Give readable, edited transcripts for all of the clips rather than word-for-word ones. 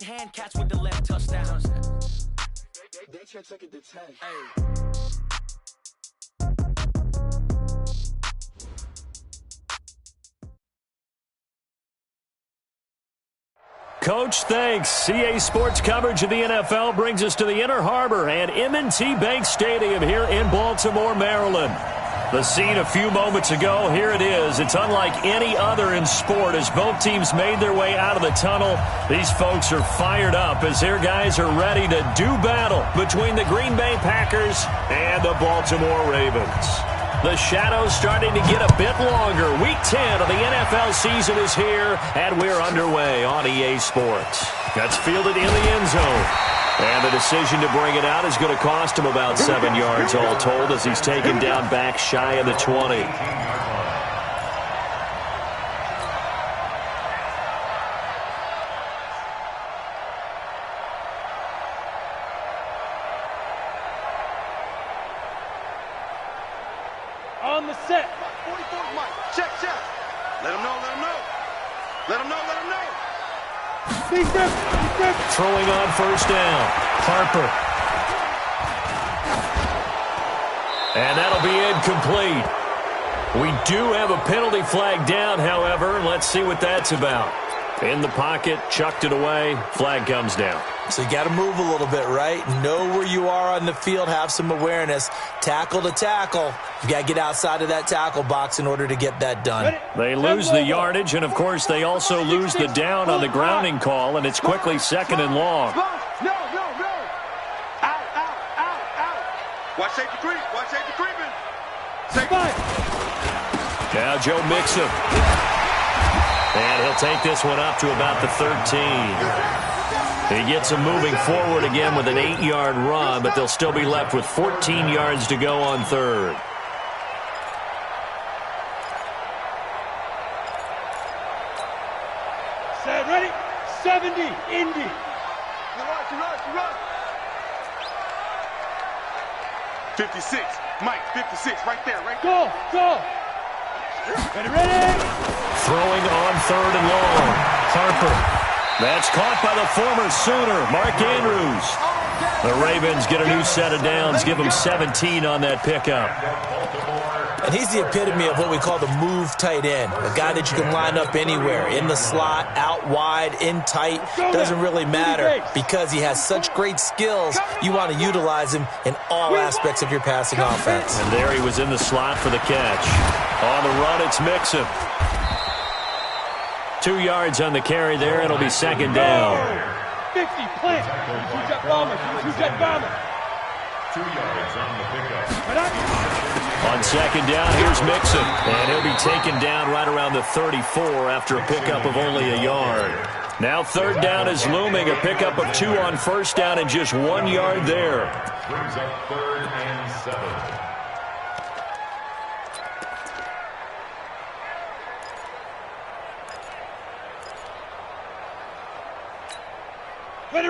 Hand catch with the left touchdown. They can't take it to 10. Hey. Coach, thanks. CA Sports coverage of the NFL brings us to the Inner Harbor and M&T Bank Stadium here in Baltimore, Maryland. The scene a few moments ago, here it is. It's unlike any other in sport as both teams made their way out of the tunnel. These folks are fired up as their guys are ready to do battle between the Green Bay Packers and the Baltimore Ravens. The shadow's starting to get a bit longer. Week 10 of the NFL season is here, and we're underway on EA Sports. That's fielded in the end zone. And the decision to bring it out is going to cost him about 7 yards all told as he's taken down back shy of the 20. On the set. 44 Mike. Check. Let him know. Let him know. Throwing on first down. Harper. And that'll be incomplete. We do have a penalty flag down, however. Let's see what that's about. In the pocket, chucked it away. Flag comes down. So you got to move a little bit, right? Know where you are on the field, have some awareness. Tackle to tackle. You got to get outside of that tackle box in order to get that done. They lose the yardage, and, of course, they also lose the down on the grounding call, and it's quickly second and long. No. Out. Watch safety creeping. Safety. Now Joe Mixon. And he'll take this one up to about the 13. He gets him moving forward again with an 8-yard run, but they'll still be left with 14 yards to go on third. Set, ready, 70, Indy. Run. 56, Mike, 56, right there. Go. Ready. Throwing on third and long. Harper. That's caught by the former Sooner, Mark Andrews. The Ravens get a new set of downs, give them 17 on that pickup. And he's the epitome of what we call the move tight end, a guy that you can line up anywhere, in the slot, out wide, in tight, doesn't really matter because he has such great skills. You want to utilize him in all aspects of your passing offense. And there he was in the slot for the catch. On the run, it's Mixon. 2 yards on the carry there. It'll be second down. 50, plant. Two-jet bomber. 2 yards on the pickup. On second down, here's Mixon. And he'll be taken down right around the 34 after a pickup of only a yard. Now third down is looming. A pickup of 2 on first down and just 1 yard there. Brings up 3rd and 7.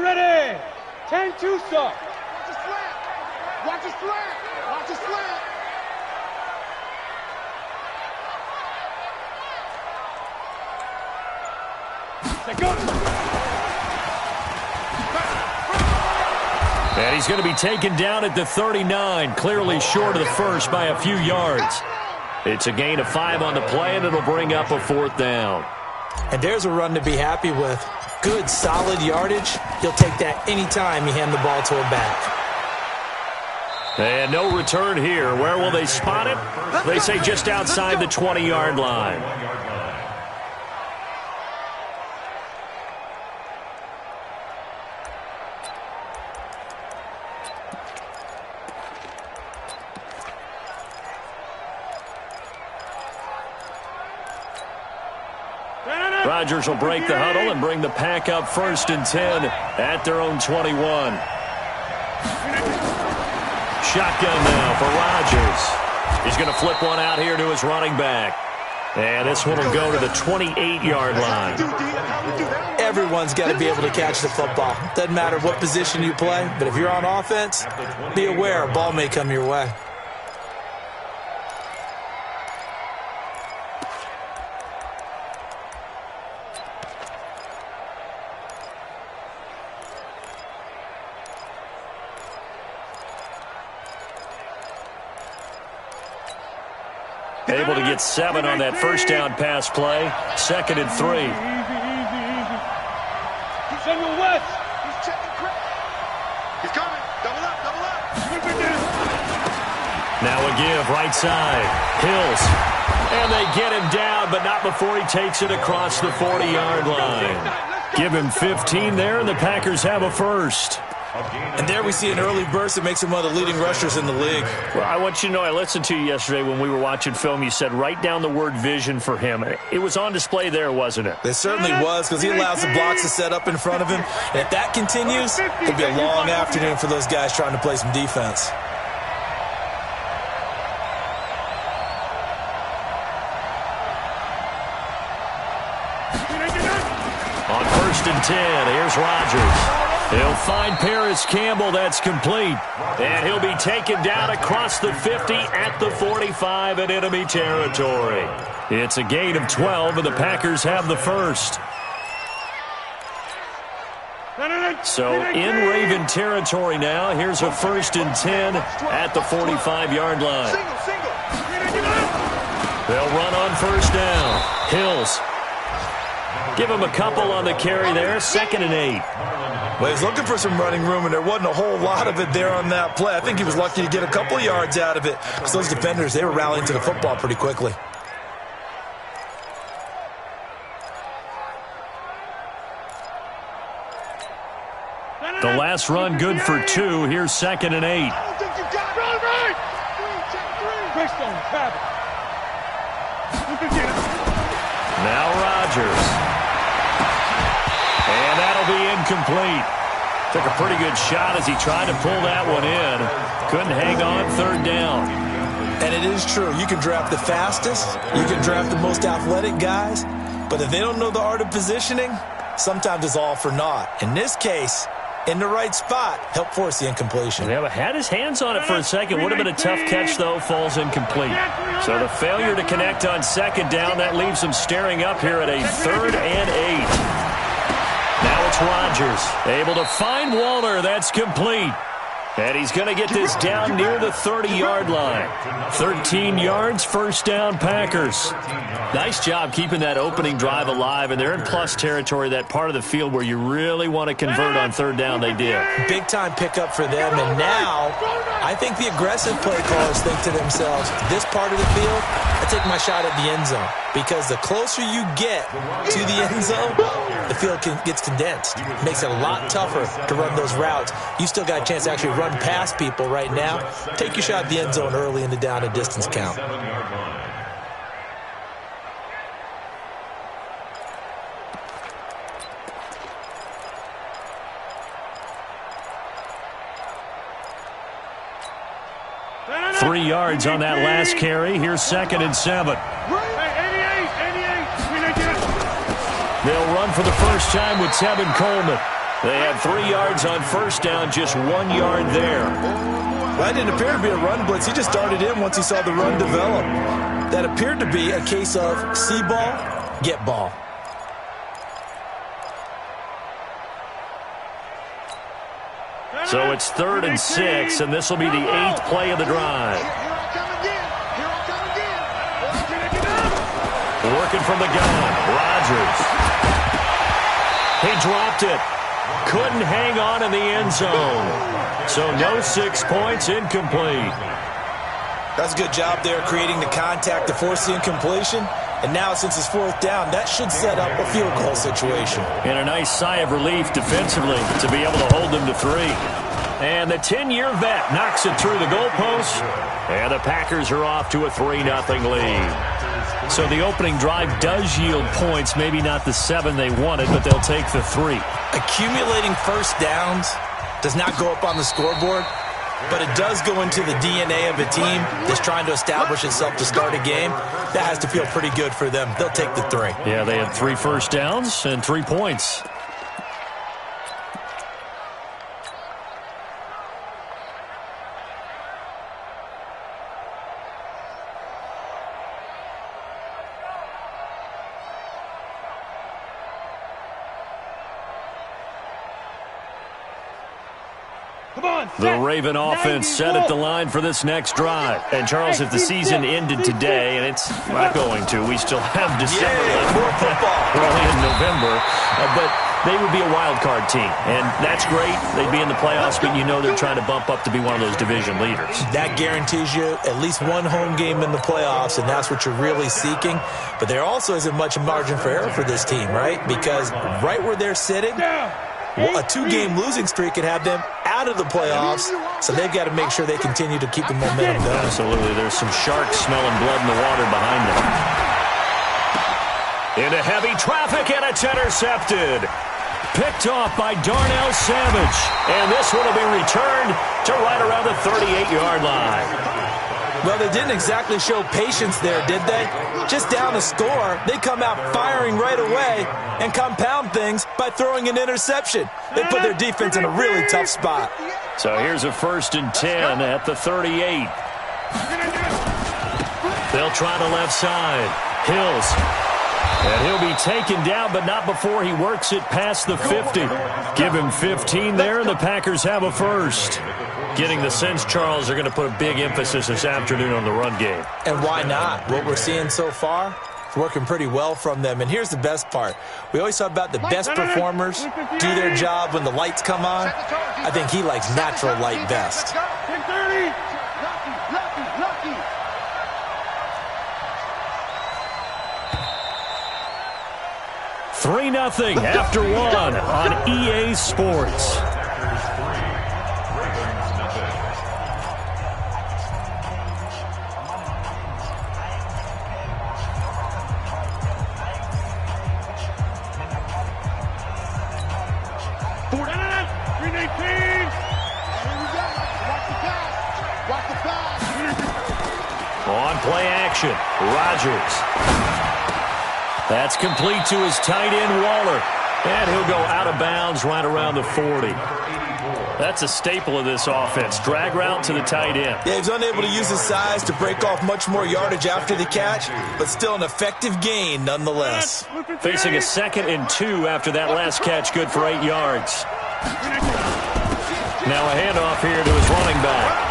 Ready. 10-2 stop. Watch the slant. Go. And he's going to be taken down at the 39, clearly short of the first by a few yards. It's a gain of 5 on the play, and it'll bring up a 4th down. And there's a run to be happy with. Good, solid yardage. He'll take that anytime you hand the ball to him back. And no return here. Where will they spot it? They say just outside the 20-yard line. Rodgers will break the huddle and bring the pack up 1st and 10 at their own 21. Shotgun now for Rodgers. He's going to flip one out here to his running back. And this one will go to the 28-yard line. Everyone's got to be able to catch the football. Doesn't matter what position you play, but if you're on offense, be aware a ball may come your way. Able to get 7 on that first down pass play. 2nd and 3. Easy. Samuel West. He's checking quick. He's coming. Double up. Now a give, right side. Hills. And they get him down, but not before he takes it across the 40-yard line. Give him 15 there, and the Packers have a first. And there we see an early burst that makes him one of the leading rushers in the league. Well, I want you to know, I listened to you yesterday when we were watching film. You said write down the word vision for him. It was on display there, wasn't it? It certainly was, because he allows the blocks to set up in front of him. And if that continues, it'll be a long afternoon for those guys trying to play some defense. On 1st and 10, here's Rodgers. He'll find Paris Campbell. That's complete. And he'll be taken down across the 50 at the 45 in enemy territory. It's a gain of 12, and the Packers have the first. So in Raven territory now. Here's a 1st and 10 at the 45-yard line. They'll run on 1st down. Hills. Give him a couple on the carry there. 2nd and 8. Well, he's looking for some running room, and there wasn't a whole lot of it there on that play. I think he was lucky to get a couple of yards out of it, because those defenders, they were rallying to the football pretty quickly. The last run good for 2. Here's 2nd and 8. Now Rodgers. And that'll be incomplete. Took a pretty good shot as he tried to pull that one in. Couldn't hang on 3rd down. And it is true. You can draft the fastest. You can draft the most athletic guys. But if they don't know the art of positioning, sometimes it's all for naught. In this case, in the right spot, help force the incompletion. Yeah, had his hands on it for a second. Would have been a tough catch, though. Falls incomplete. So the failure to connect on 2nd down, that leaves him staring up here at a 3rd and 8. Now it's Rodgers, able to find Waller. That's complete. And he's going to get this down near the 30-yard line. 13 yards, 1st down, Packers. Nice job keeping that opening drive alive, and they're in plus territory, that part of the field where you really want to convert on 3rd down. They did. Big-time pickup for them, and now I think the aggressive play callers think to themselves, this part of the field, I take my shot at the end zone, because the closer you get to the end zone, the field gets condensed. It makes it a lot tougher to run those routes. You still got a chance to actually run past people right now. Take your shot at the end zone early in the down and distance count. Three yards on that last carry. Here's 2nd and 7. They'll run for the first time with Tevin Coleman. They had 3 yards on 1st down, just 1 yard there. That didn't appear to be a run blitz. He just started in once he saw the run develop. That appeared to be a case of see ball, get ball. So it's 3rd and 6, and this will be the 8th play of the drive. Working from the gun, Rodgers. He dropped it. Couldn't hang on in the end zone. So no 6 points, incomplete. That's a good job there creating the contact to force the incompletion. And now, since it's 4th down, that should set up a field goal situation. And a nice sigh of relief defensively to be able to hold them to 3. And the 10-year vet knocks it through the goalpost. And the Packers are off to a 3-0 lead. So the opening drive does yield points, maybe not the 7 they wanted, but they'll take the 3. Accumulating first downs does not go up on the scoreboard, but it does go into the DNA of a team that's trying to establish itself to start a game. That has to feel pretty good for them. They'll take the 3. Yeah, they had 3 first downs and 3 points. The Raven offense set at the line for this next drive. And, Charles, if the season ended today, and it's not going to, we still have December left. More football. We're only in November. But they would be a wild card team. And that's great. They'd be in the playoffs, but you know they're trying to bump up to be one of those division leaders. That guarantees you at least one home game in the playoffs, and that's what you're really seeking. But there also isn't much margin for error for this team, right? Because right where they're sitting, a two-game losing streak could have them out of the playoffs, so they've got to make sure they continue to keep the momentum going. Absolutely. There's some sharks smelling blood in the water behind them. Into heavy traffic, and it's intercepted. Picked off by Darnell Savage. And this one will be returned to right around the 38-yard line. Well, they didn't exactly show patience there, did they? Just down a score, they come out firing right away and compound things by throwing an interception. They put their defense in a really tough spot. So here's a 1st and 10 at the 38. They'll try the left side. Hills. And he'll be taken down, but not before he works it past the 50. Give him 15 there, and the Packers have a first. Getting the sense, Charles, they're going to put a big emphasis this afternoon on the run game. And why not? What we're seeing so far, it's working pretty well from them. And here's the best part. We always talk about the best performers do their job when the lights come on. I think he likes natural light best. 3-0 after one on EA Sports. On play action, Rodgers. That's complete to his tight end, Waller. And he'll go out of bounds right around the 40. That's a staple of this offense. Drag route to the tight end. Yeah, he's unable to use his size to break off much more yardage after the catch, but still an effective gain nonetheless. Facing a 2nd and 2 after that last catch, good for 8 yards. Now a handoff here to his running back.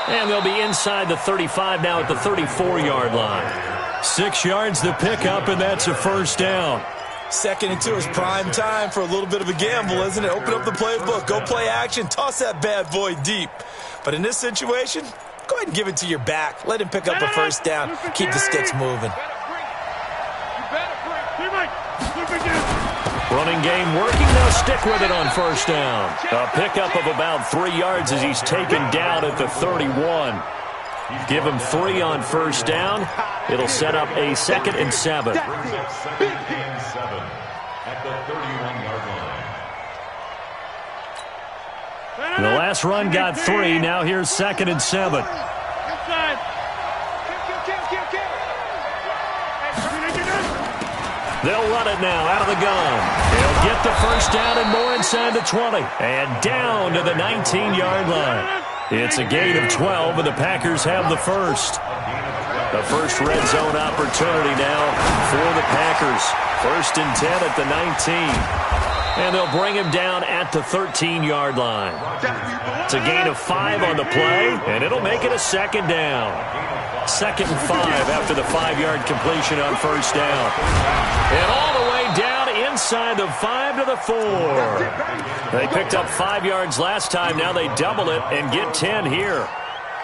And they'll be inside the 35 now at the 34-yard line. 6 yards to pick up, and that's a first down. 2nd and 2 is prime time for a little bit of a gamble, isn't it? Open up the playbook, go play action, toss that bad boy deep. But in this situation, go ahead and give it to your back. Let him pick up a first down. Keep the sticks moving. Running game working. They'll stick with it on first down. A pickup of about 3 yards as he's taken down at the 31. Give him 3 on first down. It'll set up a 2nd and 7. 2nd and 7 at the 31-yard line. The last run got 3. Now here's 2nd and 7. They'll run it now out of the gun. They'll get the first down and more inside the 20. And down to the 19-yard line. It's a gain of 12, and the Packers have the first. The first red zone opportunity now for the Packers. 1st and 10 at the 19. And they'll bring him down at the 13-yard line. It's a gain of 5 on the play, and it'll make it a 2nd down. 2nd and 5 after the 5-yard completion on first down. And all the way down inside the 5 to the 4. They picked up 5 yards last time. Now they double it and get 10 here.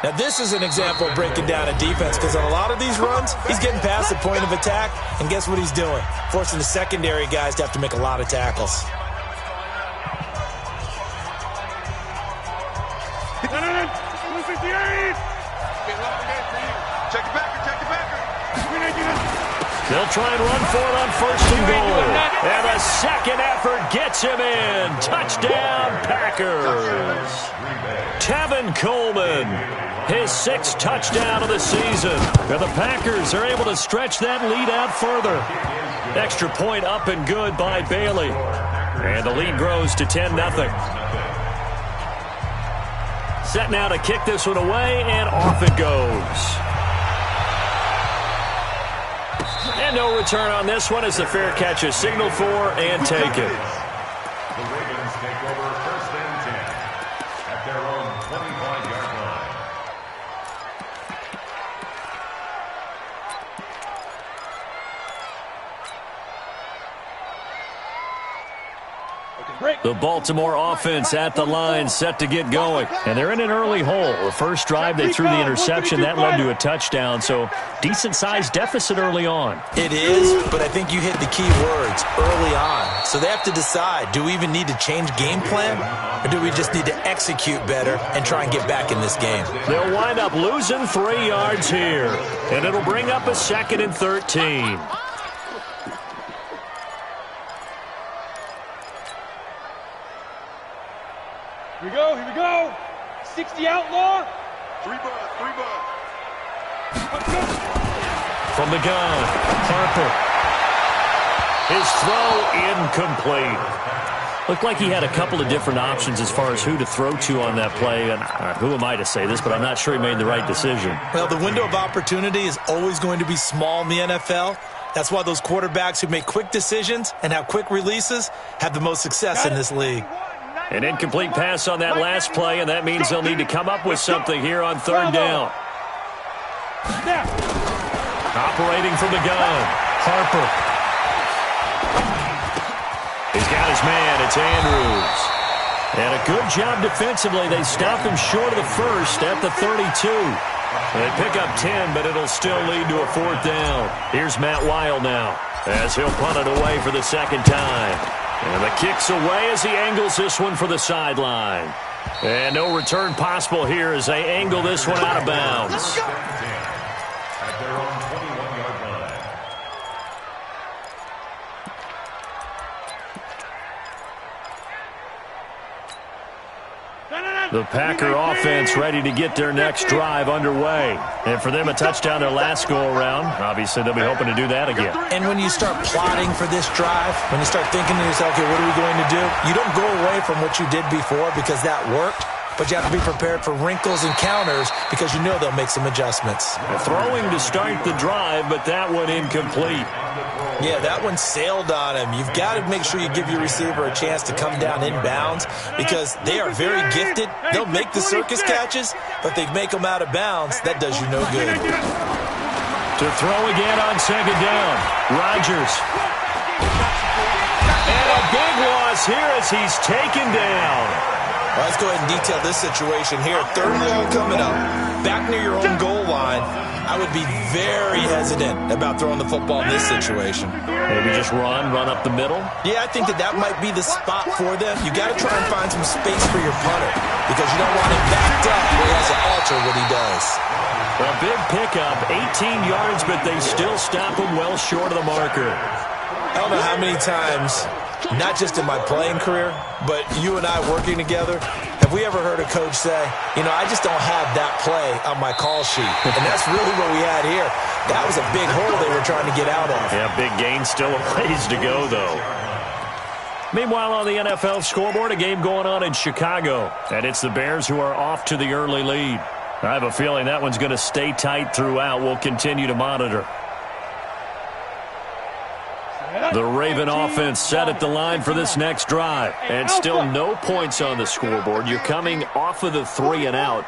Now, this is an example of breaking down a defense, because on a lot of these runs, he's getting past the point of attack, and guess what he's doing? Forcing the secondary guys to have to make a lot of tackles. They'll try and run for it on 1st and goal. And a second effort gets him in. Touchdown, Packers. Tevin Coleman, his 6th touchdown of the season. And the Packers are able to stretch that lead out further. Extra point up and good by Bailey. And the lead grows to 10-0. Set now to kick this one away, and off it goes. And no return on this one as the fair catch is signaled for and taken. The Ravens take over 1st and 10 at The Baltimore offense at the line, set to get going. And they're in an early hole. The first drive, they threw the interception. That led to a touchdown, so decent-sized deficit early on. It is, but I think you hit the key words, early on. So they have to decide, do we even need to change game plan, or do we just need to execute better and try and get back in this game? They'll wind up losing 3 yards here, and it'll bring up a 2nd and 13. Here we go. 60 outlaw. 3 bucks. From the gun, Harper. His throw incomplete. Looked like he had a couple of different options as far as who to throw to on that play. And who am I to say this, but I'm not sure he made the right decision. Well, the window of opportunity is always going to be small in the NFL. That's why those quarterbacks who make quick decisions and have quick releases have the most success in this league. An incomplete pass on that last play, and that means they'll need to come up with something here on 3rd down. Operating from the gun, Harper. He's got his man, it's Andrews. And a good job defensively. They stop him short of the first at the 32. They pick up 10, but it'll still lead to a 4th down. Here's Matt Weil now, as he'll punt it away for the 2nd time. And the kick's away as he angles this one for the sideline. And no return possible here as they angle this one out of bounds. At their own 21-yard line. The Packer offense ready to get their next drive underway. And for them, a touchdown their last go-around. Obviously, they'll be hoping to do that again. And when you start plotting for this drive, when you start thinking to yourself, okay, what are we going to do? You don't go away from what you did before because that worked, but you have to be prepared for wrinkles and counters because you know they'll make some adjustments. Throwing to start the drive, but that one incomplete. Yeah, that one sailed on him. You've got to make sure you give your receiver a chance to come down inbounds because they are very gifted. They'll make the circus catches, but they make them out of bounds. That does you no good. To throw again on 2nd down, Rodgers. And a big loss here as he's taken down. Well, let's go ahead and detail this situation here. 3rd and long coming up. Back near your own goal line. I would be very hesitant about throwing the football in this situation. Maybe just run up the middle? Yeah, I think that might be the spot for them. You got to try and find some space for your punter because you don't want him backed up where he has to alter what he does. A big pickup, 18 yards, but they still stop him well short of the marker. I don't know how many times, not just in my playing career, but you and I working together, have we ever heard a coach say, you know, I just don't have that play on my call sheet. And that's really what we had here. That was a big hole they were trying to get out of. Yeah, big gain, still a ways to go, though. Meanwhile, on the NFL scoreboard, a game going on in Chicago. And it's the Bears who are off to the early lead. I have a feeling that one's going to stay tight throughout. We'll continue to monitor. The Raven offense set at the line for this next drive. And still no points on the scoreboard. You're coming off of the 3 and out.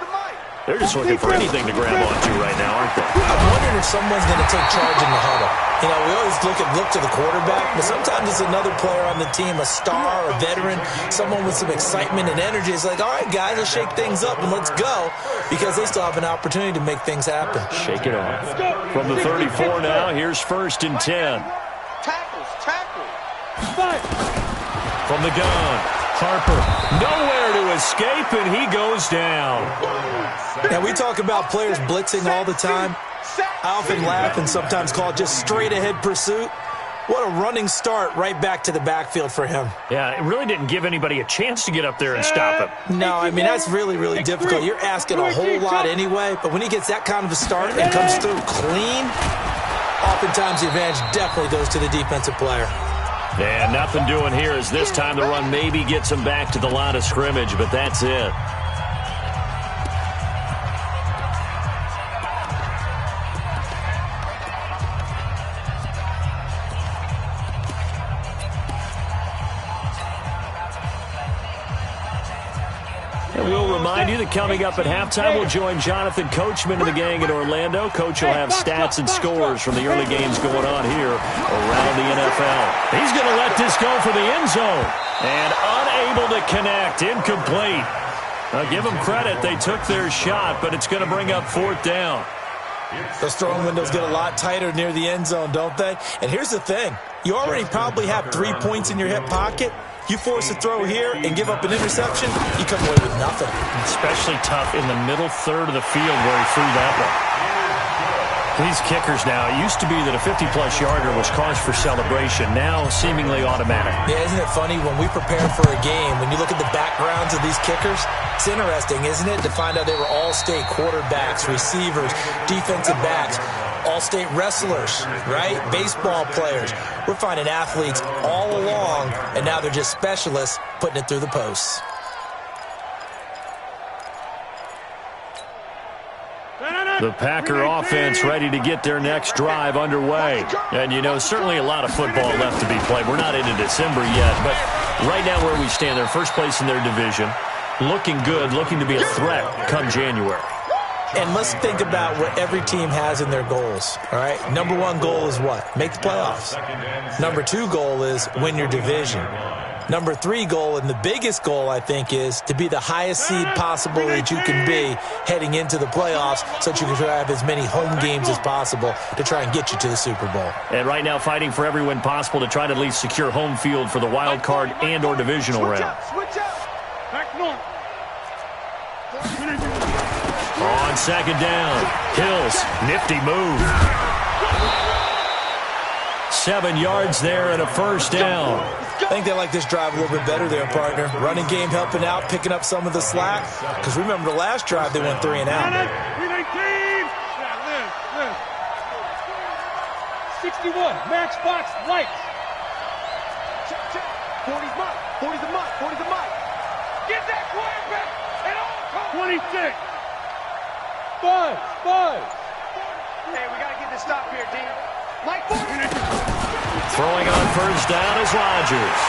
They're just looking for anything to grab onto right now, aren't they? I'm wondering if someone's going to take charge in the huddle. You know, we always look to the quarterback, but sometimes it's another player on the team, a star, a veteran, someone with some excitement and energy. It's like, all right, guys, let's shake things up and let's go because they still have an opportunity to make things happen. Shake it off. From the 34 now, here's 1st and 10. Tackle. From the gun, Harper, nowhere to escape, and he goes down. Now, we talk about players blitzing all the time. I often laugh and sometimes call it just straight-ahead pursuit. What a running start right back to the backfield for him. Yeah, it really didn't give anybody a chance to get up there and stop him. No, I mean, that's really, really difficult. You're asking a whole lot anyway, but when he gets that kind of a start and comes through clean, oftentimes the advantage definitely goes to the defensive player. And nothing doing here as this time the run maybe gets him back to the line of scrimmage, but that's it. And we'll remind you that coming up at halftime, we'll join Jonathan Coachman and the gang in Orlando. Coach will have stats and scores from the early games going on here around the NFL. He's going to let this go for the end zone. And unable to connect. Incomplete. Now, give them credit. They took their shot, but it's going to bring up 4th down. Those throwing windows get a lot tighter near the end zone, don't they? And here's the thing. You already probably have 3 points in your hip pocket. You force a throw here and give up an interception, you come away with nothing. Especially tough in the middle third of the field where he threw that one. These kickers now, it used to be that a 50-plus yarder was cause for celebration. Now, seemingly automatic. Yeah, isn't it funny? When we prepare for a game, when you look at the backgrounds of these kickers, it's interesting, isn't it, to find out they were all-state quarterbacks, receivers, defensive backs, all-state wrestlers, right? Baseball players. We're finding athletes all along, and now they're just specialists putting it through the posts. The Packer offense ready to get their next drive underway. And, you know, certainly a lot of football left to be played. We're not into December yet, but right now where we stand, they're first place in their division. Looking good, looking to be a threat come January. And let's think about what every team has in their goals, all right? Number 1 goal is what? Make the playoffs. Number 2 goal is win your division. Number 3 goal, and the biggest goal, I think, is to be the highest seed possible that you can be heading into the playoffs so that you can have as many home games as possible to try and get you to the Super Bowl. And right now fighting for every win possible to try to at least secure home field for the wild card and or divisional round. Switch out. Back north. On 2nd down, Hills, nifty move. 7 yards there and a 1st down. I think they like this drive a little bit better there, partner. Running game helping out, picking up some of the slack. Because remember the last drive, they went 3 and out. 61, match box, lights. Check, check. 40's mine. 40's a mine. 40's a mine. Get that quarterback at all costs. 26. Five. Hey, we got to get this stop here, D. Mike 40. Throwing on 1st down is Rodgers.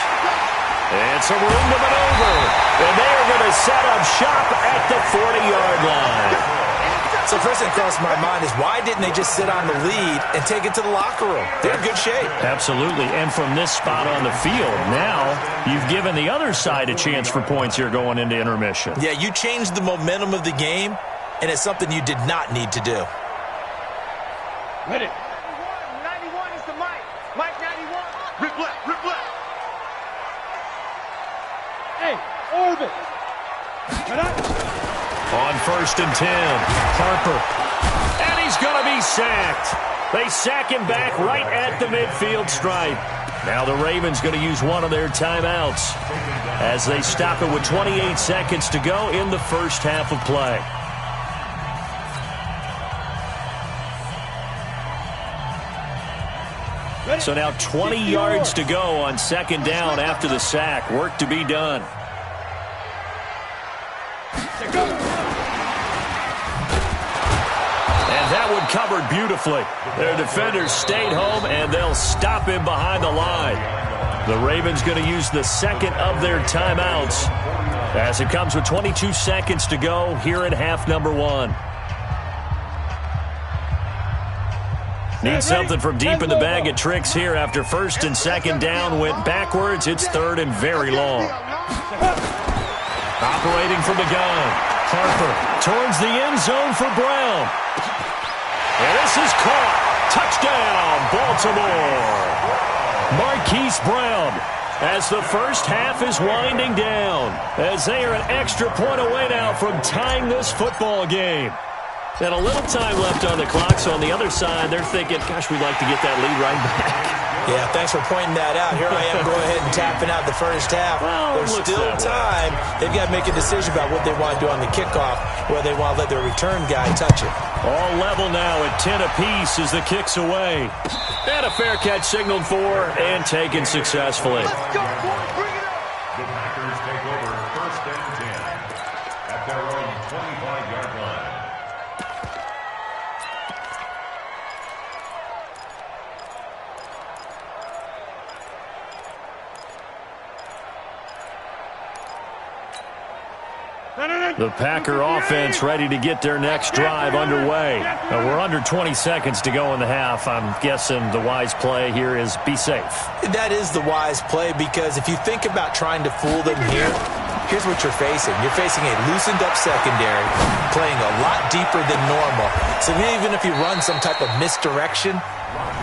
And some room to maneuver. And they are going to set up shop at the 40-yard line. So first thing across my mind is why didn't they just sit on the lead and take it to the locker room? They're in good shape. Absolutely. And from this spot on the field, now you've given the other side a chance for points here going into intermission. Yeah, you changed the momentum of the game, and it's something you did not need to do. Ready. 91 is the Mike. Mike 91. Rip left, rip left. Hey, orbit. On 1st and 10, Harper. And he's going to be sacked. They sack him back right at the midfield stripe. Now the Ravens going to use one of their timeouts as they stop it with 28 seconds to go in the first half of play. So now 20 yards to go on 2nd down after the sack. Work to be done. And that one covered beautifully. Their defenders stayed home, and they'll stop him behind the line. The Ravens going to use the 2nd of their timeouts as it comes with 22 seconds to go here in half number 1. Need something from deep in the bag of tricks here after 1st and 2nd down went backwards. It's 3rd and very long. Operating from the gun. Harper towards the end zone for Brown. And this is caught. Touchdown, Baltimore. Marquise Brown as the first half is winding down as they are an extra point away now from tying this football game. And a little time left on the clock, so on the other side, they're thinking, gosh, we'd like to get that lead right back. Yeah, thanks for pointing that out. Here I am going ahead and tapping out the first half. Well, there's still time. They've got to make a decision about what they want to do on the kickoff, whether they want to let their return guy touch it. All level now at 10 apiece as the kick's away. And a fair catch signaled for and taken successfully. Let's go, boys. Bring it up. The Packers take over 1st and 10 at their own 25-yard line. The Packer offense ready to get their next drive underway. We're under 20 seconds to go in the half. I'm guessing the wise play here is be safe. That is the wise play, because if you think about trying to fool them here, here's what you're facing. You're facing a loosened up secondary, playing a lot deeper than normal. So even if you run some type of misdirection,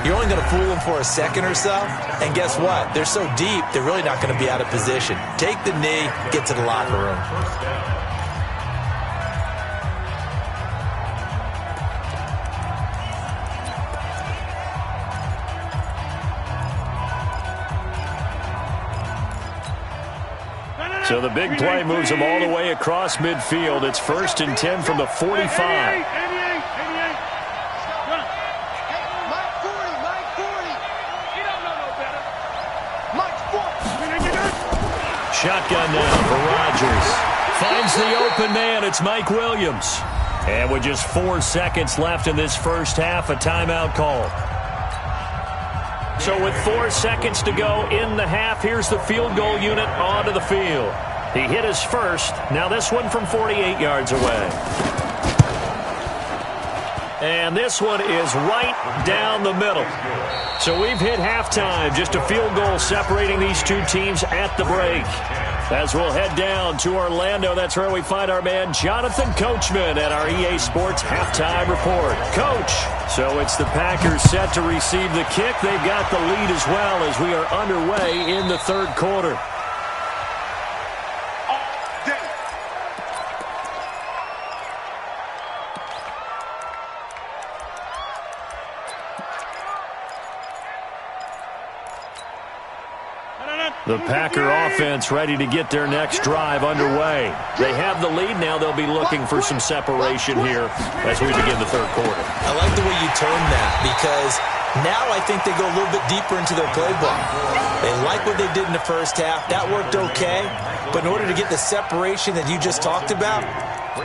you're only going to fool them for a second or so. And guess what? They're so deep, they're really not going to be out of position. Take the knee, get to the locker room. So the big play moves them all the way across midfield. It's 1st and 10 from the 45. Shotgun now for Rodgers. Finds the open man. It's Mike Williams. And with just 4 seconds left in this first half, a timeout call. So with 4 seconds to go in the half, here's the field goal unit onto the field. He hit his first. Now this one from 48 yards away. And this one is right down the middle. So we've hit halftime. Just a field goal separating these two teams at the break. As we'll head down to Orlando, that's where we find our man Jonathan Coachman at our EA Sports Halftime Report. Coach, so it's the Packers set to receive the kick. They've got the lead as well as we are underway in the third quarter. The Packer offense ready to get their next drive underway. They have the lead. Now they'll be looking for some separation here as we begin the third quarter. I like the way you turned that, because now I think they go a little bit deeper into their playbook. They like what they did in the first half. That worked okay. But in order to get the separation that you just talked about,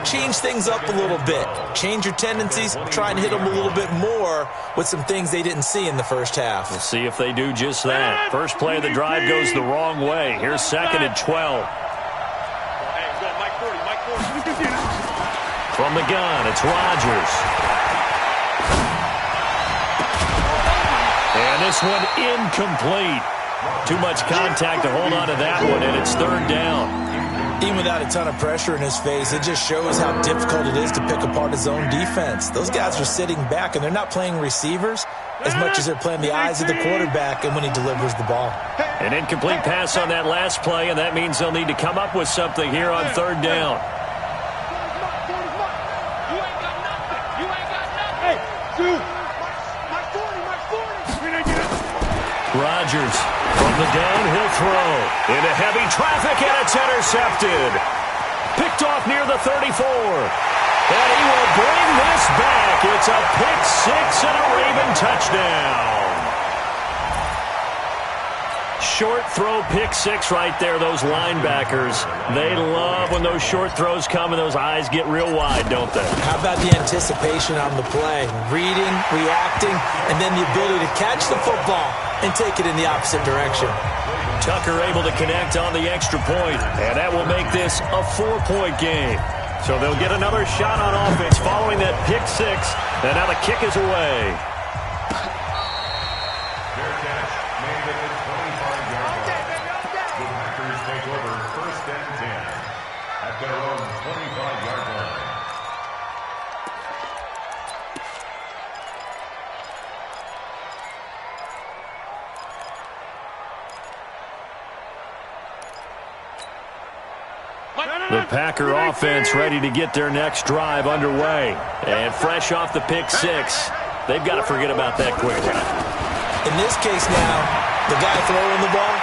change things up a little bit. Change your tendencies. Try and hit them a little bit more with some things they didn't see in the first half. We'll see if they do just that. First play of the drive goes the wrong way. Here's 2nd and 12. From the gun, it's Rodgers. And this one incomplete. Too much contact to hold on to that one, and it's 3rd down. Even without a ton of pressure in his face, it just shows how difficult it is to pick apart his own defense. Those guys are sitting back, and they're not playing receivers as much as they're playing the eyes of the quarterback and when he delivers the ball. An incomplete pass on that last play, and that means they'll need to come up with something here on 3rd down. Rodgers from the downhill throw into heavy traffic, and it's intercepted. Picked off near the 34. And he will bring this back. It's a pick six and a Raven touchdown. Short throw pick six right there. Those linebackers, they love when those short throws come and those eyes get real wide, don't they? How about the anticipation on the play? Reading, reacting, and then the ability to catch the football and take it in the opposite direction. Tucker able to connect on the extra point, and that will make this a 4-point game. So they'll get another shot on offense following that pick six, and now the kick is away. Their catch made at the 25-yard line. The Packers take over 1st and 10 at their own 25-yard line. The Packer offense ready to get their next drive underway. And fresh off the pick six, they've got to forget about that quickly. In this case now, the guy throwing the ball,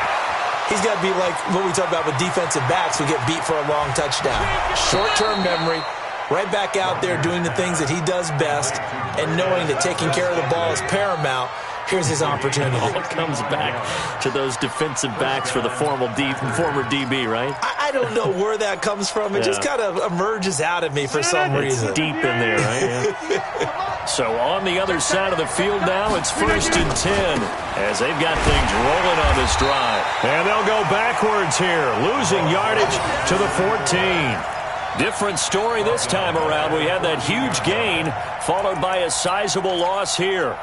he's got to be like what we talk about with defensive backs who get beat for a long touchdown. Short-term memory, right back out there doing the things that he does best, and knowing that taking care of the ball is paramount. Here's his opportunity. It all comes back to those defensive backs for the former DB, right? I don't know where that comes from. It just kind of emerges out of me for some reason. It's deep in there, right? Yeah. So on the other side of the field now, it's 1st and 10 as they've got things rolling on this drive. And they'll go backwards here, losing yardage to the 14. Different story this time around. We had that huge gain, followed by a sizable loss here.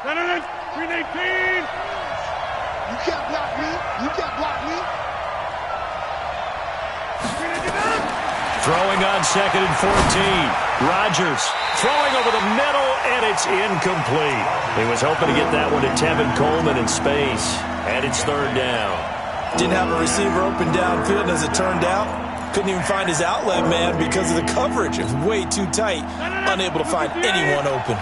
318. You can't block me. You can't block me. Throwing on 2nd and 14. Rodgers throwing over the middle, and it's incomplete. He was hoping to get that one to Tevin Coleman in space, and it's 3rd down. Didn't have a receiver open downfield, as it turned out. Couldn't even find his outlet man because of the coverage. It was way too tight. Unable to find anyone open.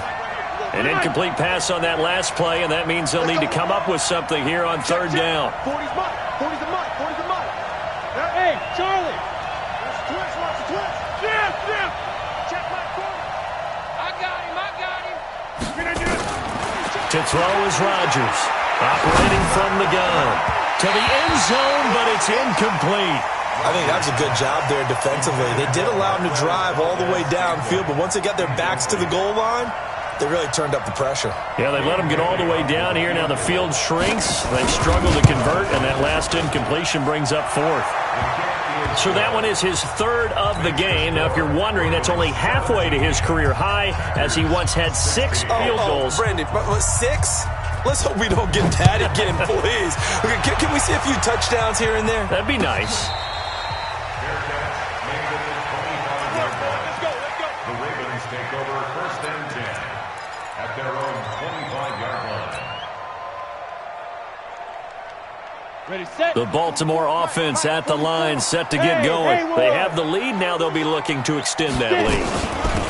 An incomplete pass on that last play, and that means they'll need to come up with something here on 3rd down. 40's mine. 40's the mine. 40's the mine. Hey, Charlie. Watch the twist. Watch the twist. Jim. Check my corner. I got him. To throw is Rodgers, operating from the gun. To the end zone, but it's incomplete. I think that was a good job there defensively. They did allow him to drive all the way downfield, but once they got their backs to the goal line, they really turned up the pressure. Yeah, they let him get all the way down here. Now the field shrinks. They struggle to convert, and that last incompletion brings up 4th. So that one is his 3rd of the game. Now, if you're wondering, that's only halfway to his career high, as he once had 6 field goals. Brandon, 6? Let's hope we don't get that again, please. Okay, can we see a few touchdowns here and there? That'd be nice. The Ravens take over 1st and 10 at their own 25-yard line. Ready, set. The Baltimore offense at the line, set to get going. They have the lead now. They'll be looking to extend that lead.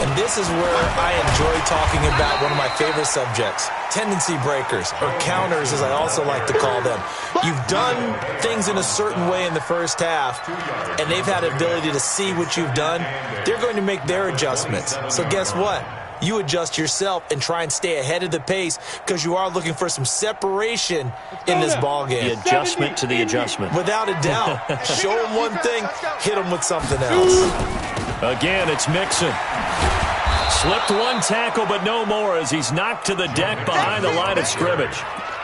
And this is where I enjoy talking about one of my favorite subjects, tendency breakers, or counters as I also like to call them. You've done things in a certain way in the first half, and they've had the ability to see what you've done. They're going to make their adjustments. So guess what? You adjust yourself and try and stay ahead of the pace because you are looking for some separation in this ballgame. The adjustment to the adjustment. Without a doubt. Show them one thing, hit them with something else. Again, it's Mixon. Slipped one tackle, but no more as he's knocked to the deck behind the line of scrimmage.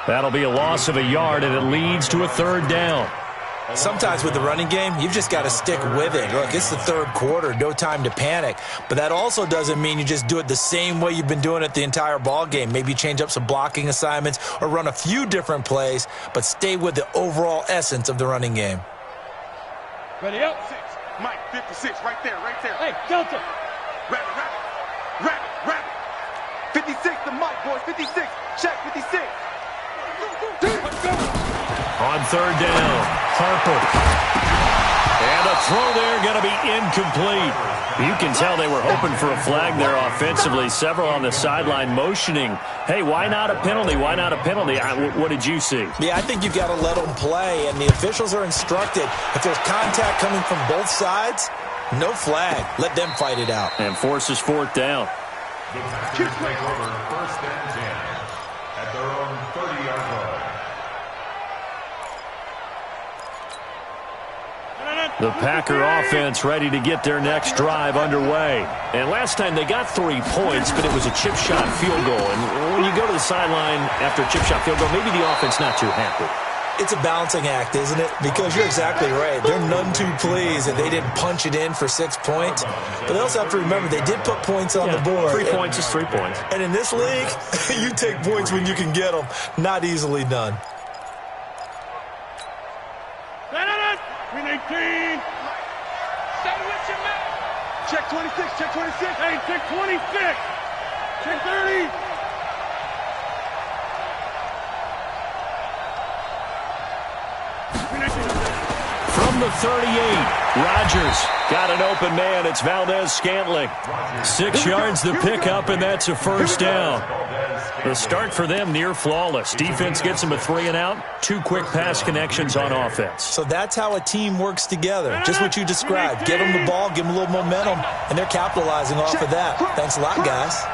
That'll be a loss of a yard, and it leads to a 3rd down. Sometimes with the running game, you've just got to stick with it. Look, it's the 3rd quarter, no time to panic. But that also doesn't mean you just do it the same way you've been doing it the entire ball game. Maybe change up some blocking assignments or run a few different plays, but stay with the overall essence of the running game. Ready, up. Mike, 56, right there. Hey, Delta. Rabbit. 56, the Mike, boys, 56. Check, 56. On 3rd down, Harper. And a throw there going to be incomplete. You can tell they were hoping for a flag there offensively. Several on the sideline motioning, hey, why not a penalty? Why not a penalty? What did you see? Yeah, I think you've got to let them play, and the officials are instructed. If there's contact coming from both sides, no flag. Let them fight it out. And forces 4th down. The Packers take over 1st and 10 at their own 30-yard line. The Packer offense ready to get their next drive underway. And last time they got 3 points, but it was a chip shot field goal. And when you go to the sideline after a chip shot field goal, maybe the offense not too happy. It's a balancing act, isn't it? Because you're exactly right. They're none too pleased that they didn't punch it in for 6 points. But they also have to remember they did put points on the board. 3 points is 3 points. And in this league, you take points when you can get them. Not easily done. 318. Stay with your man. Check 26, check 26. Hey, check 26. Check 30. From the 38, Rodgers got an open man. It's Valdez-Scantling. 6 yards the pickup, and that's a 1st down. The start for them near flawless. Defense gets them a 3 and out. 2 quick pass connections on offense. So that's how a team works together. Just what you described. Give them the ball, give them a little momentum, and they're capitalizing off of that. Thanks a lot, guys.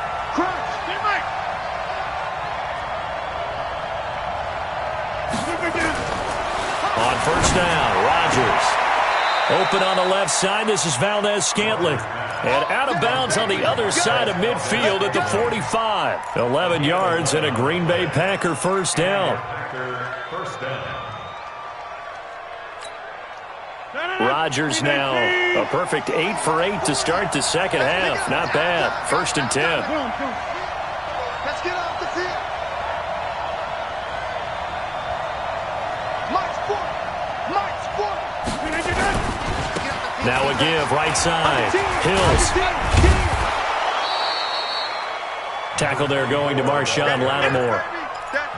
On 1st down, Rodgers. Open on the left side. This is Valdez-Scantling. And out of bounds on the other side of midfield at the 45. 11 yards and a Green Bay Packer 1st down. Packer 1st down. Rodgers now a perfect 8 for 8 to start the second half. Not bad. 1st and 10. Let's get off the field. Now a give, right side. Hills. Tackle there going to Marshawn Lattimore.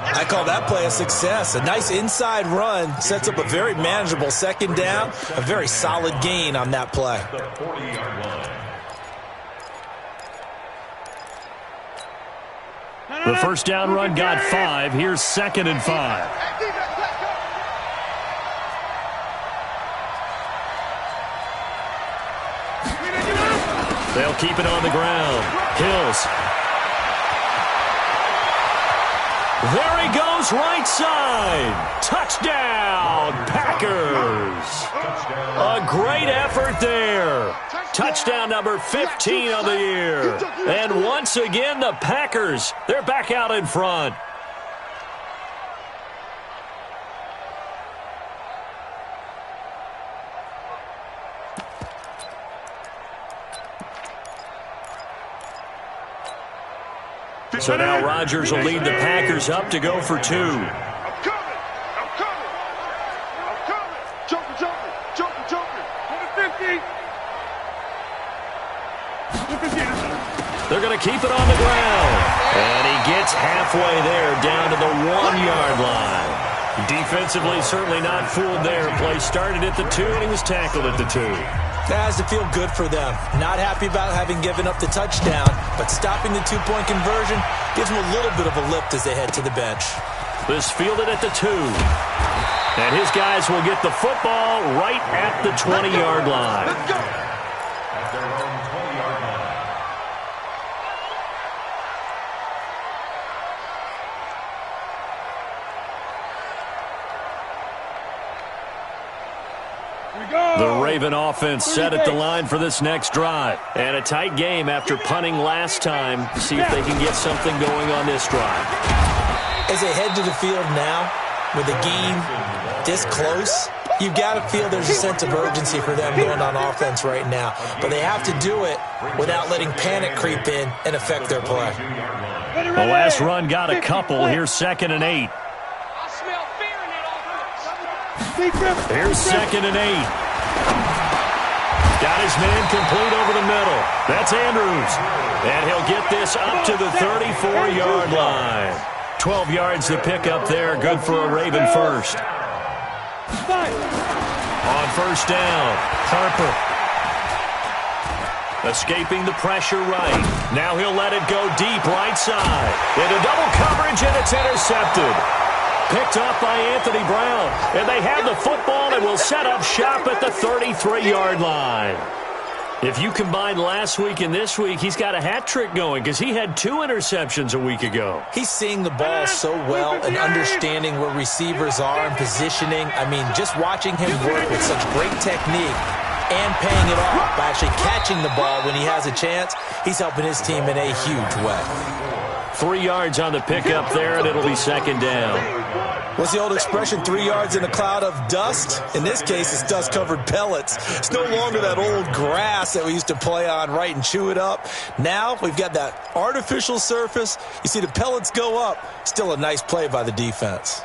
I call that play a success. A nice inside run sets up a very manageable second down. A very solid gain on that play. The 40-yard line. The first down run got 5. Here's 2nd and 5. They'll keep it on the ground. Hills. There he goes, right side. Touchdown, Packers. A great effort there. Touchdown number 15 of the year. And once again, the Packers, they're back out in front. So now Rodgers will lead the Packers up to go for 2. I'm coming. Joker. To the 50. They're going to keep it on the ground. And he gets halfway there down to the 1-yard line. Defensively, certainly not fooled there. Play started at the 2, and he was tackled at the 2. That has to feel good for them. Not happy about having given up the touchdown, but stopping the 2-point conversion gives them a little bit of a lift as they head to the bench. This fielded at the 2. And his guys will get the football right at the 20-yard line. At their own 20-yard line. The Raven offense set at the line for this next drive. And a tight game after punting last time. See if they can get something going on this drive. As they head to the field now, with the game this close, you've got to feel there's a sense of urgency for them going on offense right now. But they have to do it without letting panic creep in and affect their play. The last run got a couple. Here's 2nd and 8. Here's 2nd and 8. Got his man complete over the middle. That's Andrews. And he'll get this up to the 34-yard line. 12 yards to pick up there. Good for a Raven first. On first down, Harper. Escaping the pressure right. Now he'll let it go deep right side. Into double coverage, and it's intercepted. Picked up by Anthony Brown. And they have the football and will set up shop at the 33-yard line. If you combine last week and this week, he's got a hat trick going because he had 2 interceptions a week ago. He's seeing the ball so well and understanding where receivers are and positioning. I mean, just watching him work with such great technique and paying it off by actually catching the ball when he has a chance, he's helping his team in a huge way. 3 yards on the pickup there, and it'll be 2nd down. What's the old expression, 3 yards in a cloud of dust? In this case, it's dust-covered pellets. It's no longer that old grass that we used to play on, right, and chew it up. Now we've got that artificial surface. You see the pellets go up. Still a nice play by the defense.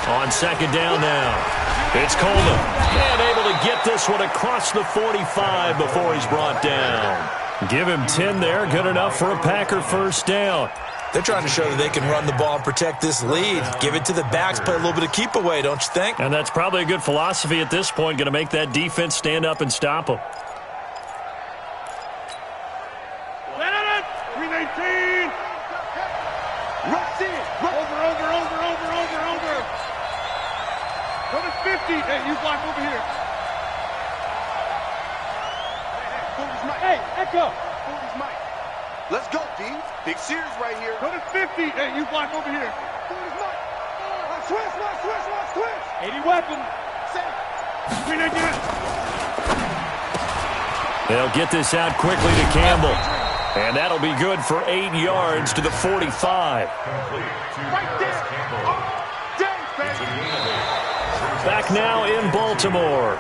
On 2nd down now. It's Coleman. And able to get this one across the 45 before he's brought down. Give him 10 there. Good enough for a Packer first down. They're trying to show that they can run the ball and protect this lead. Give it to the backs, play a little bit of keep away, don't you think? And that's probably a good philosophy at this point. Going to make that defense stand up and stop them. 319. Rush in. Over. Go to 50. Hey, you block over here. Hey, Echo. Let's go, D. Big series right here. Go to 50. Hey, you block over here. Switch. 80 weapon. 319. They'll get this out quickly to Campbell. And that'll be good for 8 yards to the 45. Back now in Baltimore.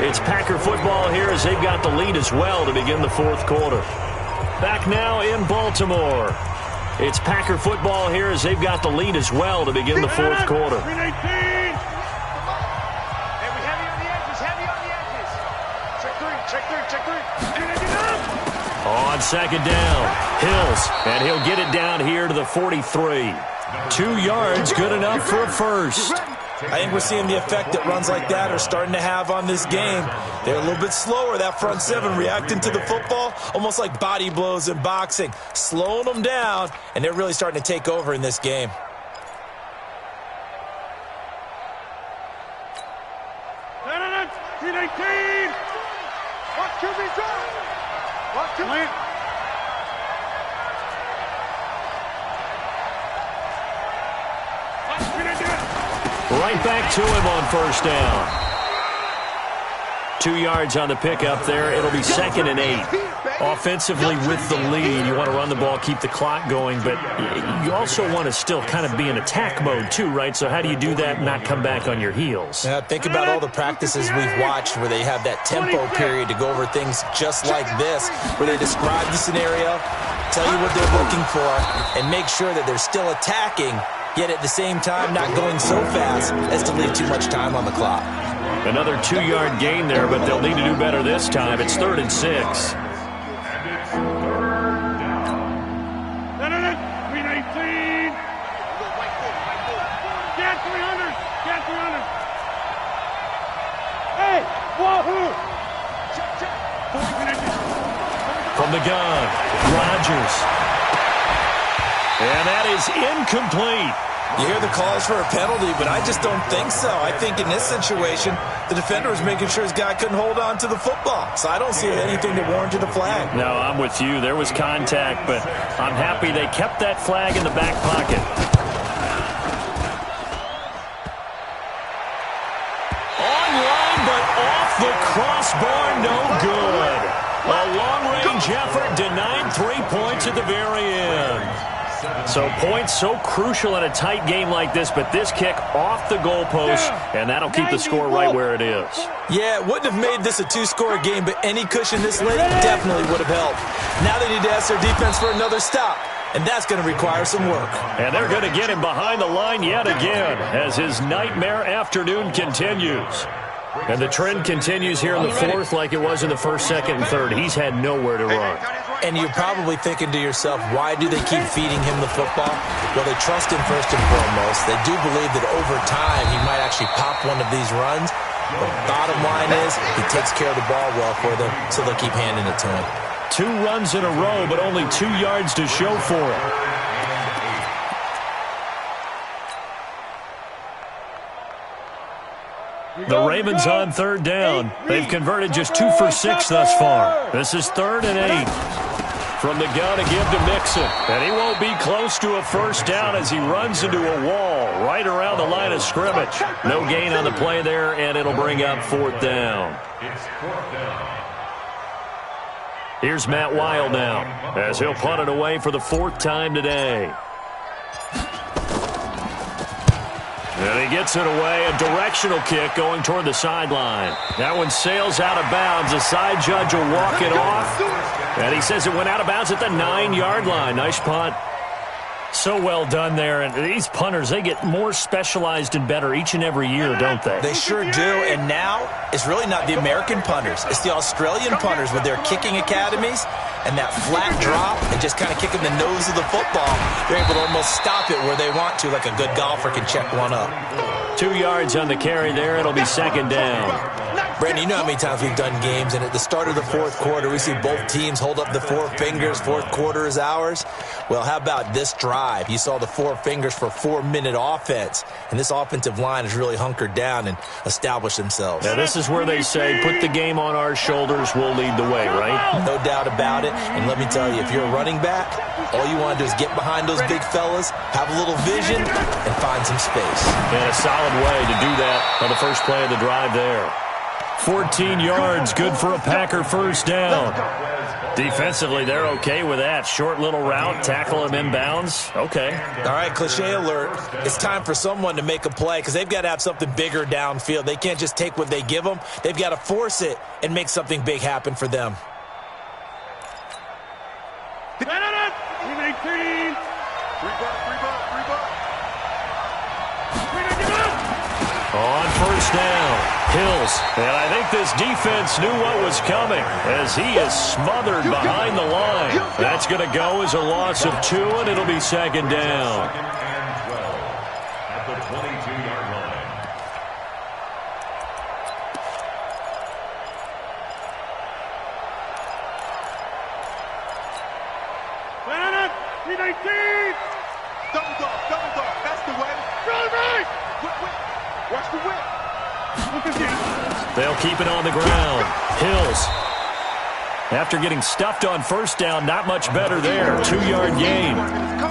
It's Packer football here as they've got the lead as well to begin the fourth quarter. Back now in Baltimore. It's Packer football here as they've got the lead as well to begin the fourth quarter. On second down, Hills, and he'll get it down here to the 43. 2 yards, good enough for a first. I think we're seeing the effect that runs like that are starting to have on this game. They're a little bit slower, that front seven, reacting to the football, almost like body blows in boxing, slowing them down, and they're really starting to take over in this game. Right back to him on first down. 2 yards on the pickup there. It'll be 2nd and 8. Offensively with the lead, you want to run the ball, keep the clock going, but you also want to still kind of be in attack mode too, right? So how do you do that and not come back on your heels? Yeah, think about all the practices we've watched where they have that tempo period to go over things just like this, where they describe the scenario, tell you what they're looking for, and make sure that they're still attacking, yet at the same time not going so fast as to leave too much time on the clock. Another 2-yard gain there, but they'll need to do better this time. It's 3rd and 6. From the gun, Rodgers. And that is incomplete. You hear the calls for a penalty, but I just don't think so. I think in this situation, the defender was making sure his guy couldn't hold on to the football. So I don't see anything that warranted a flag. No, I'm with you. There was contact, but I'm happy they kept that flag in the back pocket. Online, but off the crossbar, no good. A long-range effort denied 3 points at the very end. So points so crucial in a tight game like this, but this kick off the goalpost, and that'll keep the score right where it is. Yeah, it wouldn't have made this a 2-score game, but any cushion this late definitely would have helped. Now they need to ask their defense for another stop, and that's going to require some work. And they're going to get him behind the line yet again as his nightmare afternoon continues. And the trend continues here in the fourth like it was in the first, second, and third. He's had nowhere to run. And you're probably thinking to yourself, why do they keep feeding him the football? Well, they trust him first and foremost. They do believe that over time he might actually pop one of these runs. But bottom line is he takes care of the ball well for them, so they'll keep handing it to him. 2 runs in a row, but only 2 yards to show for it. The Ravens on 3rd down. They've converted just 2 for 6 thus far. This is 3rd and 8. From the gun to give to Mixon. And he won't be close to a first down as he runs into a wall right around the line of scrimmage. No gain on the play there, and it'll bring up 4th down. Here's Matt Wild now as he'll punt it away for the 4th time today. And he gets it away, a directional kick going toward the sideline. That one sails out of bounds. The side judge will walk it off. And he says it went out of bounds at the 9-yard line. Nice punt. So well done there. And these punters, they get more specialized and better each and every year, don't they? They sure do. And now it's really not the American punters. It's the Australian punters with their kicking academies and that flat drop and just kind of kicking the nose of the football. They're able to almost stop it where they want to, like a good golfer can check one up. 2 yards on the carry there. It'll be 2nd down. Brandon, you know how many times we've done games, and at the start of the fourth quarter, we see both teams hold up the 4 fingers. Fourth quarter is ours. Well, how about this drive? You saw the 4 fingers for 4-minute offense, and this offensive line has really hunkered down and established themselves. Now, this is where they say, put the game on our shoulders, we'll lead the way, right? No doubt about it, and let me tell you, if you're a running back, all you want to do is get behind those big fellas, have a little vision, and find some space. And a solid way to do that on the first play of the drive there. 14 yards, good for a Packer first down. Defensively, they're okay with that. Short little route, tackle him inbounds. Okay. All right, cliche alert. It's time for someone to make a play because they've got to have something bigger downfield. They can't just take what they give them. They've got to force it and make something big happen for them. On first down, Hills. And I think this defense knew what was coming as he is smothered behind the line. That's going to go as a loss of 2, and it'll be second down. Second and 12 at the 22-yard line. Double dog, that's the way. Watch the whip. They'll keep it on the ground. Hills. After getting stuffed on first down, not much better there. 2-yard gain.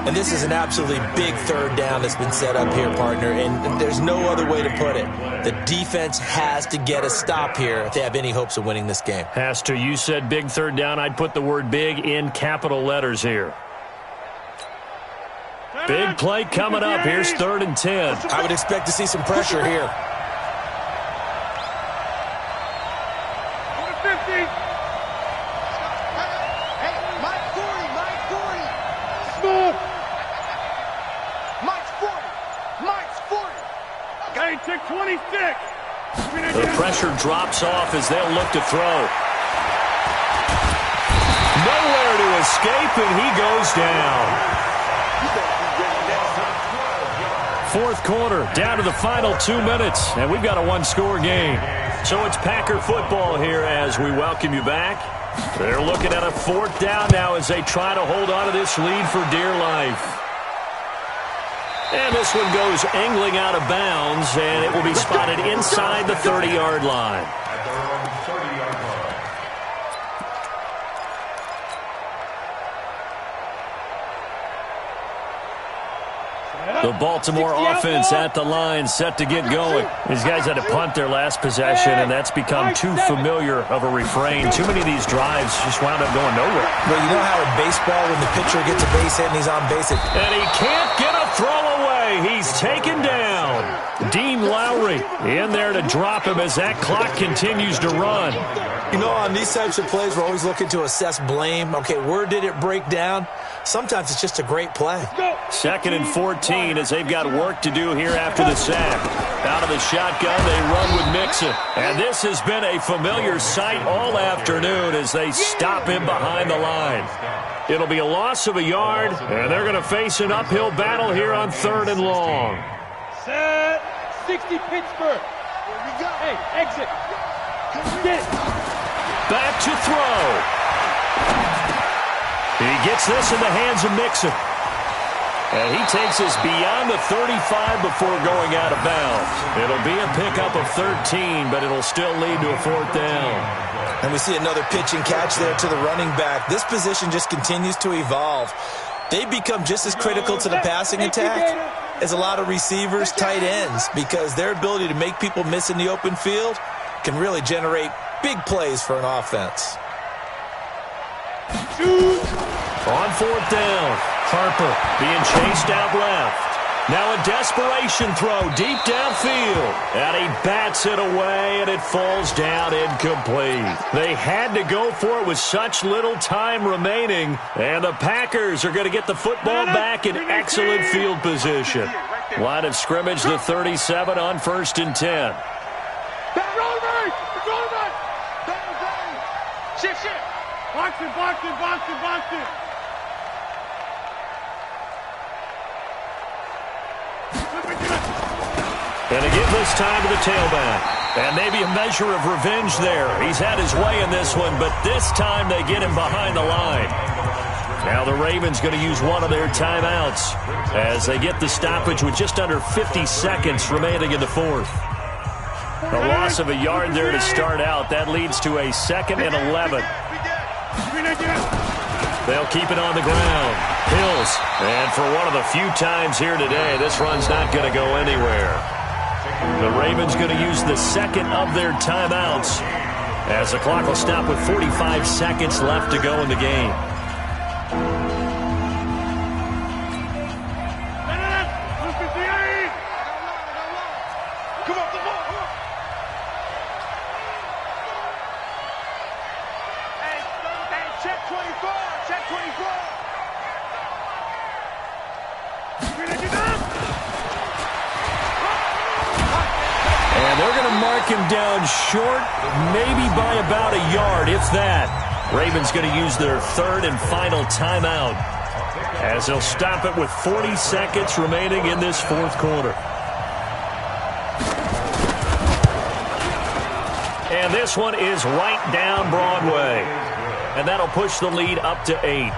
And this is an absolutely big third down that's been set up here, partner, and there's no other way to put it. The defense has to get a stop here if they have any hopes of winning this game. Has to. You said big third down. I'd put the word big in capital letters here. Big play coming up. Here's 3rd and 10. I would expect to see some pressure here. The pressure drops off as they'll look to throw. Nowhere to escape, and he goes down. 4th quarter, down to the final 2 minutes, and we've got a 1-score game. So it's Packer football here as we welcome you back. They're looking at a 4th down now as they try to hold on to this lead for dear life. And this one goes angling out of bounds, and it will be spotted inside the 30-yard line. At their own 30-yard line. The Baltimore offense at the line, set to get going. These guys had to punt their last possession, and that's become too familiar of a refrain. Too many of these drives just wound up going nowhere. Well, you know how in baseball when the pitcher gets a base hit and he's on base, and he can't get a throw away. He's taken down. Dean Lowry in there to drop him as that clock continues to run. You know, on these types of plays, we're always looking to assess blame. Okay, where did it break down? Sometimes it's just a great play. 2nd and 14 as they've got work to do here after the sack. Out of the shotgun, they run with Mixon. And this has been a familiar sight all afternoon as they stop him behind the line. It'll be a loss of a yard, and they're going to face an uphill battle here on 3rd and long. Set. 60 Pittsburgh. Here we go. Hey, exit. Get it. Back to throw. He gets this in the hands of Mixon. And he takes us beyond the 35 before going out of bounds. It'll be a pickup of 13, but it'll still lead to a 4th down. And we see another pitch and catch there to the running back. This position just continues to evolve. They become just as critical to the passing attack as a lot of receivers, tight ends, because their ability to make people miss in the open field can really generate big plays for an offense. On 4th down, Harper being chased out left. Now a desperation throw deep downfield. And he bats it away, and it falls down incomplete. They had to go for it with such little time remaining. And the Packers are going to get the football back in excellent field position. Line of scrimmage, the 37 on 1st and 10. Shift. Box it. And they give this time to the tailback. And maybe a measure of revenge there. He's had his way in this one, but this time they get him behind the line. Now the Ravens going to use one of their timeouts as they get the stoppage with just under 50 seconds remaining in the 4th. A loss of a yard there to start out. That leads to a 2nd and 11. They'll keep it on the ground. Hills. And for one of the few times here today, this run's not going to go anywhere. The Ravens going to use the second of their timeouts as the clock will stop with 45 seconds left to go in the game. And they're going to mark him down short, maybe by about a yard, if that. Ravens going to use their third and final timeout as they'll stop it with 40 seconds remaining in this fourth quarter. And this one is right down Broadway. And that'll push the lead up to 8.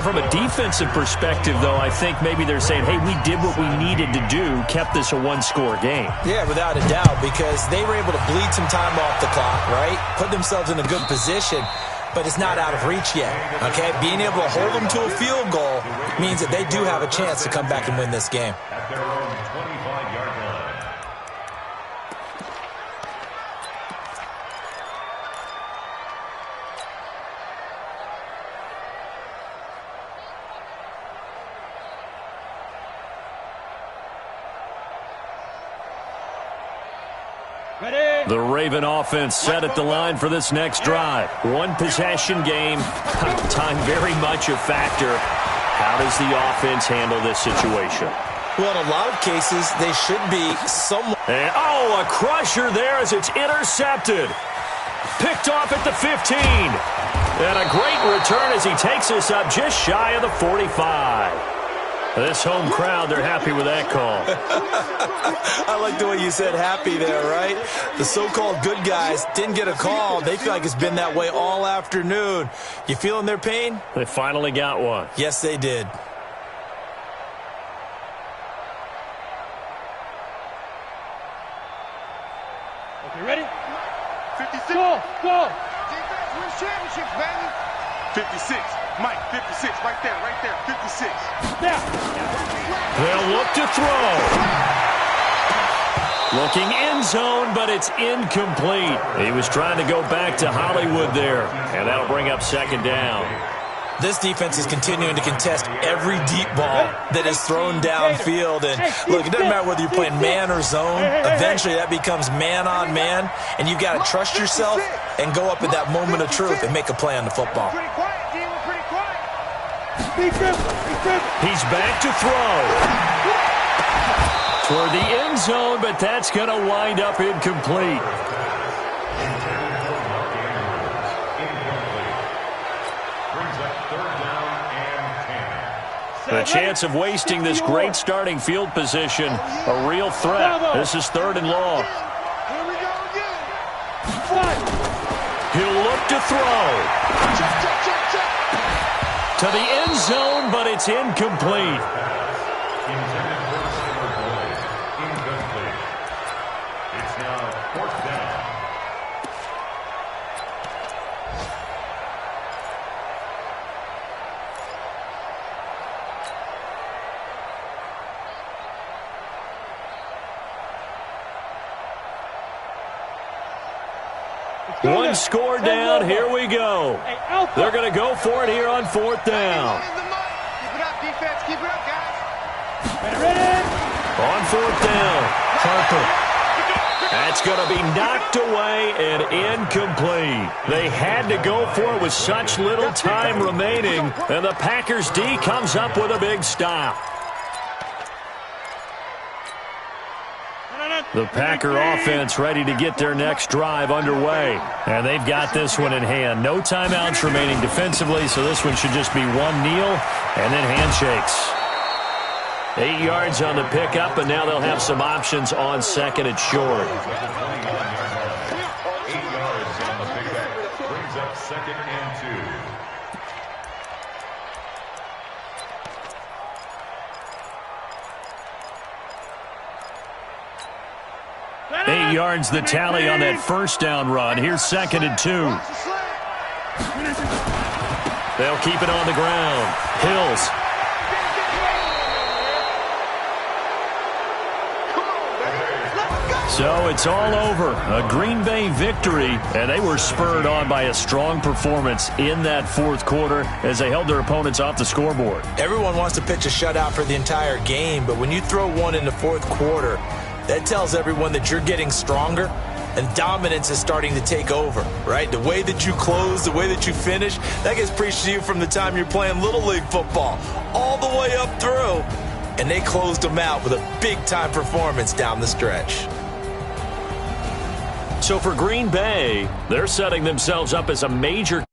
From a defensive perspective, though, I think maybe they're saying, hey, we did what we needed to do, kept this a one-score game. Yeah, without a doubt, because they were able to bleed some time off the clock, right? Put themselves in a good position, but it's not out of reach yet, okay? Being able to hold them to a field goal means that they do have a chance to come back and win this game. At their own 25-yard line. The Raven offense set at the line for this next drive. One possession game. Time very much a factor. How does the offense handle this situation? Well, in a lot of cases, they should be somewhat. Oh, a crusher there as it's intercepted. Picked off at the 15. And a great return as he takes us up just shy of the 45. This home crowd, they're happy with that call. I like the way you said happy there, right? The so-called good guys didn't get a call. They feel like it's been that way all afternoon. You feeling their pain? They finally got one. Yes, they did. Okay, ready? 56. Go! Defense wins championships, baby. 56. Mike, 56. Right there. 56. There. They'll look to throw. Looking end zone, but it's incomplete. He was trying to go back to Hollywood there, and that'll bring up second down. This defense is continuing to contest every deep ball that is thrown downfield. And look, it doesn't matter whether you're playing man or zone. Eventually, that becomes man on man, and you got to trust yourself and go up at that moment of truth and make a play on the football. Pretty quiet, D. We're pretty quiet. He's back to throw. Toward the end zone, but that's going to wind up incomplete. The chance of wasting this great starting field position, a real threat. This is third and long. Here we go again. He'll look to throw. Check. To the end zone, but it's incomplete. Intended for a center play. Incomplete. It's now fourth down. One score down. Here we go. They're going to go for it here on fourth down. Keep it up, defense. Keep it up, guys. Ready? On fourth down, Harper. That's going to be knocked away and incomplete. They had to go for it with such little time remaining, and the Packers D comes up with a big stop. The Packer offense ready to get their next drive underway. And they've got this one in hand. No timeouts remaining defensively, so this one should just be one kneel and then handshakes. 8 yards on the pickup, and now they'll have some options on second and short. 8 yards on the pickup. Brings up second and 2. 8 yards the tally on that first down run. Here's second and 2. They'll keep it on the ground. Hills. So it's all over. A Green Bay victory, and they were spurred on by a strong performance in that fourth quarter as they held their opponents off the scoreboard. Everyone wants to pitch a shutout for the entire game, but when you throw one in the fourth quarter, that tells everyone that you're getting stronger and dominance is starting to take over, right? The way that you close, the way that you finish, that gets preached to you from the time you're playing Little League football all the way up through. And they closed them out with a big-time performance down the stretch. So for Green Bay, they're setting themselves up as a major